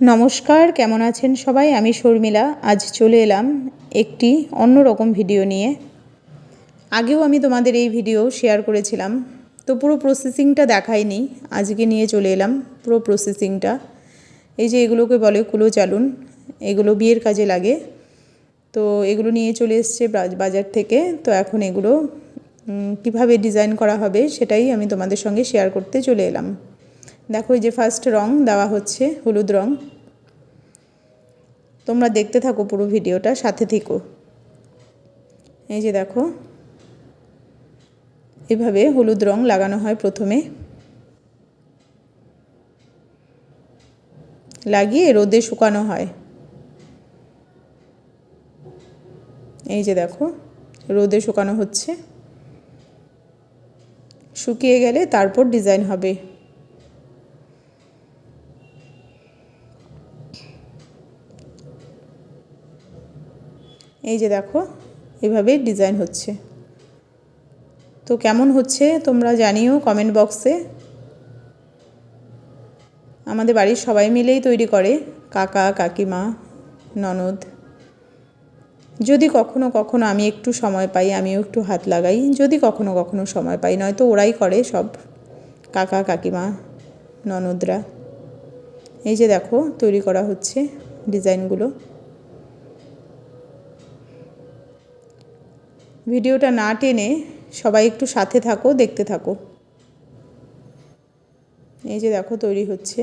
নমস্কার, কেমন আছেন সবাই? আমি শর্মিলা। আজ চলে এলাম একটি অন্যরকম ভিডিও নিয়ে। আগেও আমি তোমাদের এই ভিডিও শেয়ার করেছিলাম, তো পুরো প্রসেসিংটা দেখাইনি। আজকে নিয়ে চলে এলাম পুরো প্রসেসিংটা। এই যে এগুলোকে বলে কুলো চালুন, এগুলো বিয়ের কাজে লাগে। তো এগুলো নিয়ে চলে এসছে বাজার থেকে। তো এখন এগুলো কিভাবে ডিজাইন করা হবে সেটাই আমি তোমাদের সঙ্গে শেয়ার করতে চলে এলাম। দেখো, এই যে ফার্স্ট রং দেওয়া হচ্ছে হলুদ রং। তোমরা দেখতে থাকো পুরো ভিডিওটা, সাথে থেকো। এই যে দেখো, এভাবে হলুদ রং লাগানো হয় প্রথমে, লাগিয়ে রোদে শুকানো হয়। এই যে দেখো, রোদে শুকানো হচ্ছে। শুকিয়ে গেলে তারপর ডিজাইন হবে। এই যে দেখো, এভাবে ডিজাইন হচ্ছে। তো কেমন হচ্ছে তোমরা জানিও কমেন্ট বক্সে। আমাদের বাড়ির সবাই মিলেই তৈরি করে, কাকা কাকিমা ননদ। যদি কখনো কখনো আমি একটু সময় পাই, আমিও একটু হাত লাগাই, যদি কখনো কখনো সময় পাই, নয়তো ওরাই করে সব, কাকা কাকিমা ননদরা। এই যে দেখো, তৈরি করা হচ্ছে ডিজাইনগুলো। ভিডিওটা না টেনে সবাই একটু সাথে থাকো, দেখতে থাকো। এই যে দেখো, তৈরি হচ্ছে।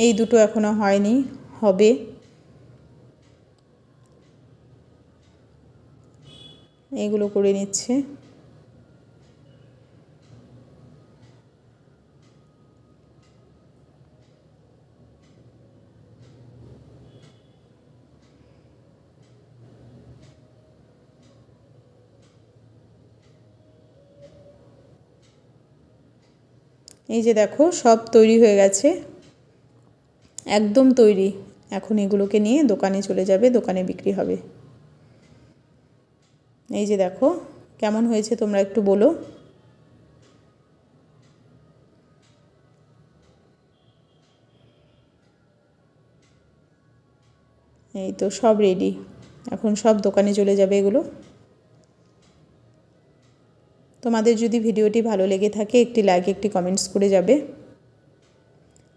এই দুটো এখনো হয়নি, হবে। এইগুলো করে নিচ্ছে। এই যে দেখো, সব তৈরি হয়ে গেছে, একদম তৈরি। এখন এগুলোকে নিয়ে দোকানে চলে যাবে, দোকানে বিক্রি হবে। এই যে দেখো, কেমন হয়েছে তোমরা একটু বলো। এই তো সব রেডি, এখন সব দোকানে চলে যাবে এগুলো। তোমাদের যদি ভিডিওটি ভালো লেগে থাকে, একটি লাইক, একটি কমেন্টস করে যাবে।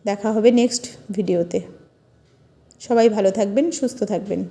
দেখা হবে নেক্সট ভিডিওতে। সবাই ভালো থাকবেন, সুস্থ থাকবেন।